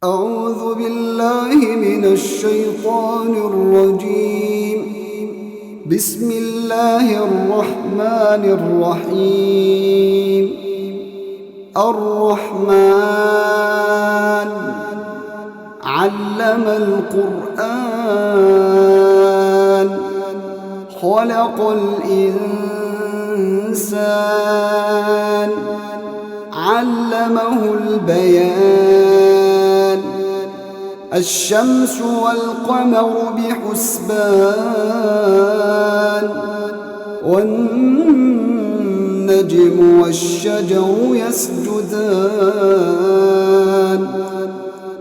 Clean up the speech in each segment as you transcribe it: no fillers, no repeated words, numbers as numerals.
أعوذ بالله من الشيطان الرجيم. بسم الله الرحمن الرحيم. الرحمن علم القرآن خلق الإنسان علمه البيان. الشمس والقمر بحسبان والنجم والشجر يسجدان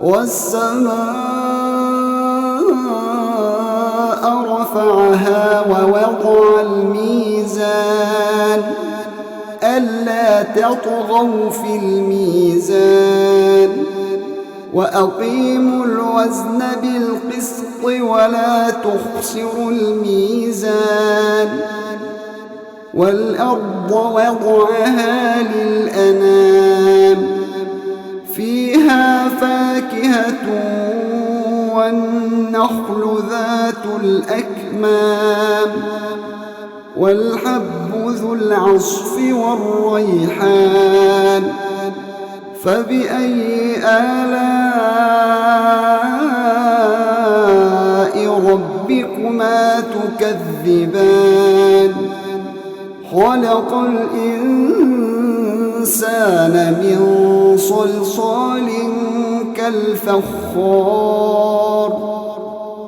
والسماء رفعها ووضع الميزان ألا تطغوا في الميزان وأقيموا الوزن بالقسط ولا تخسروا الميزان. والأرض وضعها للأنام فيها فاكهة والنخل ذات الأكمام والحب ذو العصف والريحان. فبأي آلاء ربكما تكذبان. خلق الإنسان من صلصال كالفخار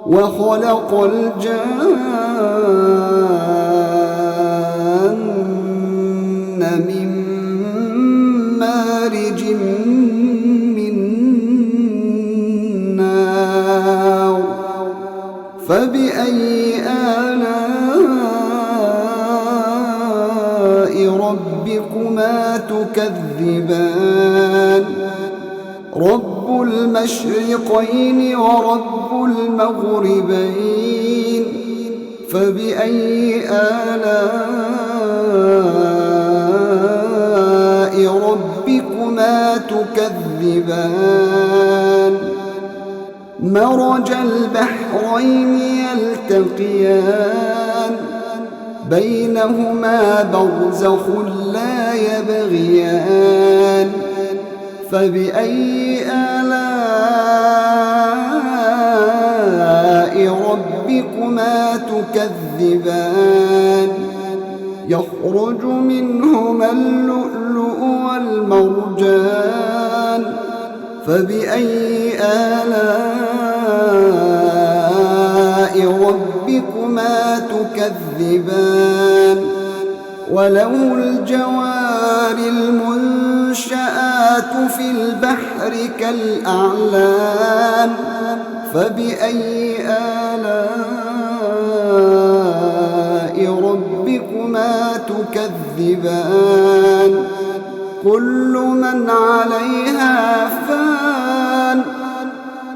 وخلق الجان من مارج من نار. فبأي آلاء ربكما تكذبان. رب المشرقين ورب المغربين. فبأي آلاء ربكما تكذبان. مرج البحرين يلتقيان بينهما برزخ لا يبغيان. فبأي آلاء ربكما تكذبان. يخرج منهما اللؤلؤ والمرجان. فبأي آلاء ربكما تكذبان. وله الجوار المنشآت في البحر كالأعلام. فبأي آلاء ربكما تكذبان. كل من عليها فان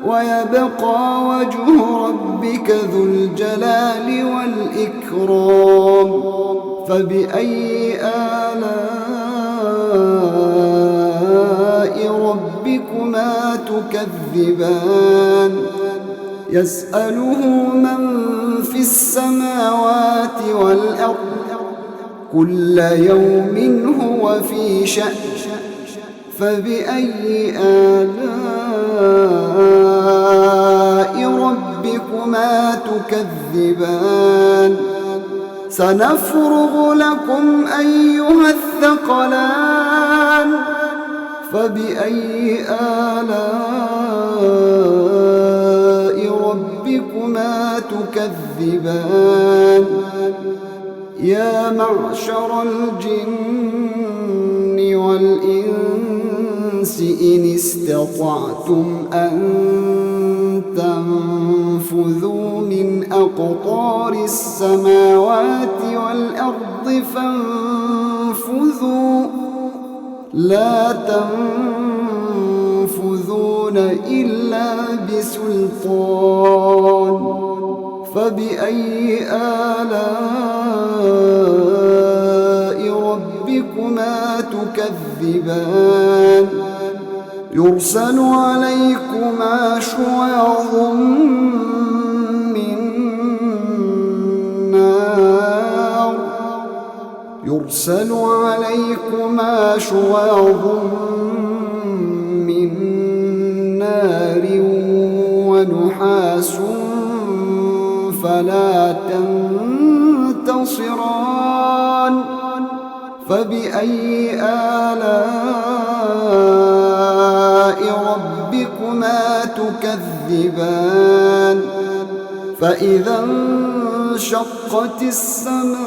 ويبقى وجه ربك ذو الجلال والإكرام. فبأي آلاء ربكما تكذبان. يسأله من في السماوات والأرض كل يوم هو في شأن. فبأي آلاء ربكما تكذبان. سنفرغ لكم أيها الثقلان. فبأي آلاء ربكما تكذبان. يا معشر الجن والإنس إن استطعتم أن تنفذوا من أقطار السماوات والأرض فانفذوا لا تنفذون إلا بسلطان. فبأي آلاء ربكما تكذبان. يرسل عليكم فلا تنتصران فبأي آلاء ربكما تكذبان فإذا انشقت السماء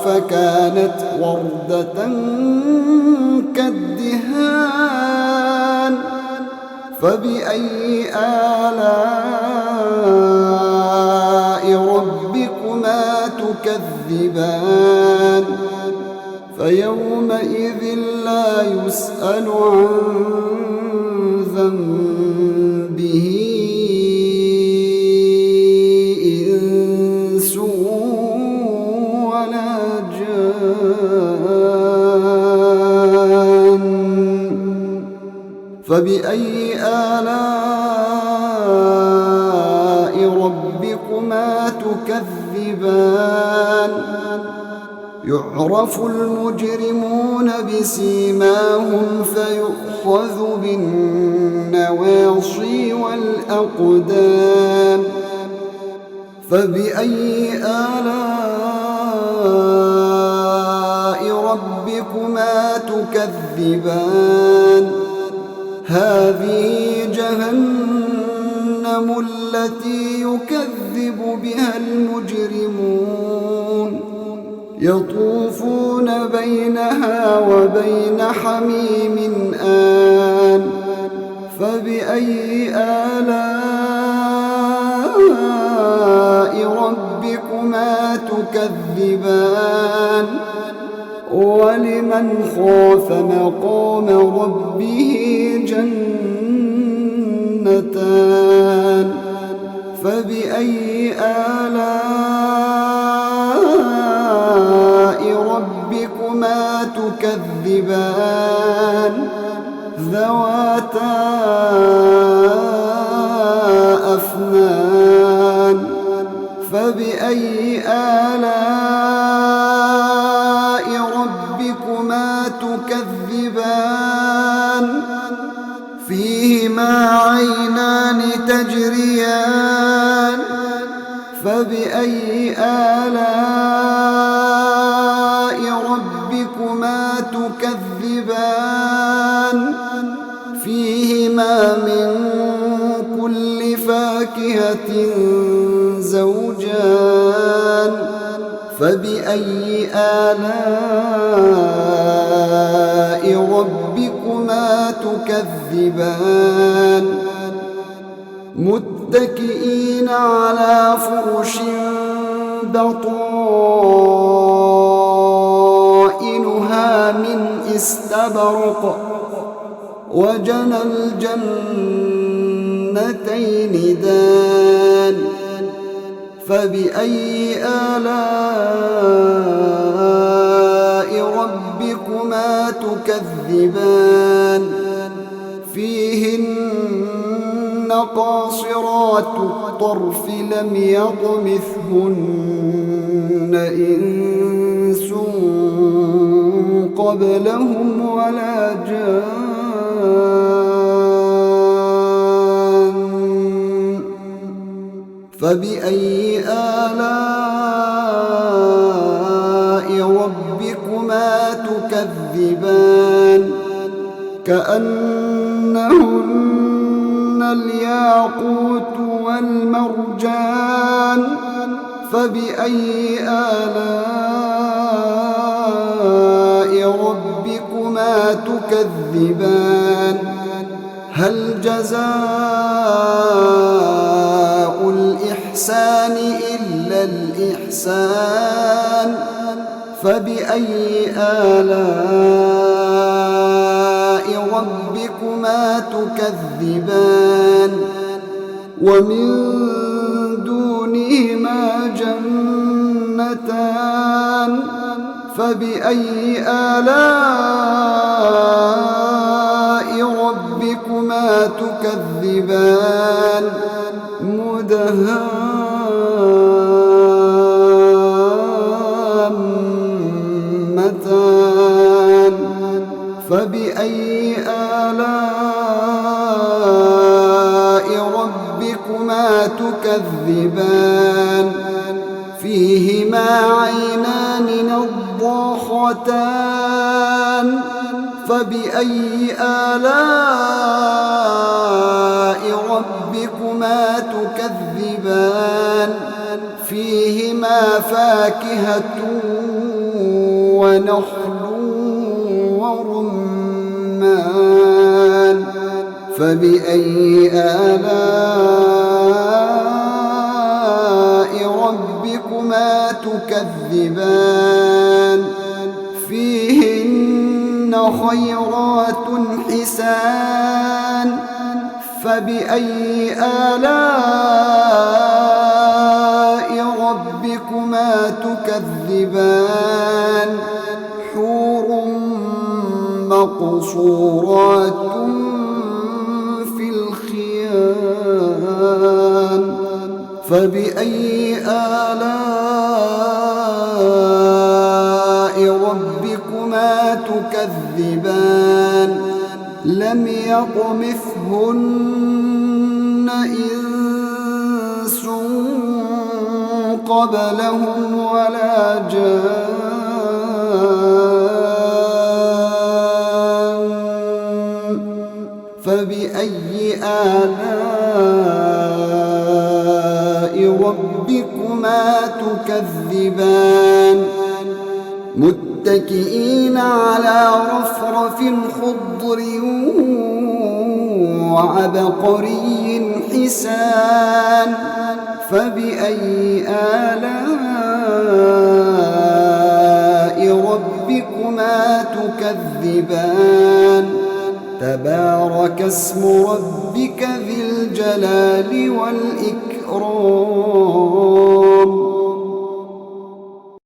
فكانت وردة كالدهان فبأي آلاء ربكما تكذبان فيومئذ لا يسأل عن ذنبه إنس ولا جان فبأي آلاء ربكما تكذبان يعرف المجرمون بسيماهم فيؤخذ بالنواصي والأقدام فبأي آلاء ربكما تكذبان هذه جهنم التي يكذب بها المجرمون يطوفون بينها وبين حميم آن فبأي آلاء ربكما تكذبان ولمن خاف مقام ربه جنتان فبأي آلاء ربكما تكذبان ذواتا أفنان فبأي آلاء ربكما تكذبان فيهما عينان تجريان فبأي آلاء ربكما تكذبان فيهما من كل فاكهة زوجان فبأي آلاء ربكما تكذبان متكئين على فرش بطائنها من استبرق وجنى الجنتين دان فبأي آلاء ربكما تكذبان فيهن قاصرات الطرف لم يطمثهن إنس قبلهم ولا جان فبأي آلاء ربكما تكذبان كأنهن الياقوت والمرجان فبأي آلاء ربكما تكذبان هل جزاء الإحسان إلا الإحسان فبأي آلاء ربكما تكذبان ومن دونهما جنتان فبأي آلاء ربكما تكذبان مدهامتان فبأي آلاء ربكما ربكما تكذبان فيهما عينان نضاختان فبأي آلاء ربكما تكذبان فيهما فاكهة ونخل ورمان فبأي آلاء ربكما تكذبان فيهن خيرات حسان فبأي آلاء ربكما تكذبان حور مقصورات في الخيام فبأي آلاء ربكما تكذبان لم يطمثهن إنس قبلهم ولا جان فبأي آلاء ربكما تكذبان متكئين على رفرف خضر وعبقري حسان فبأي آلاء ربكما تكذبان تبارك اسم ربك ذي الجلال والإكرام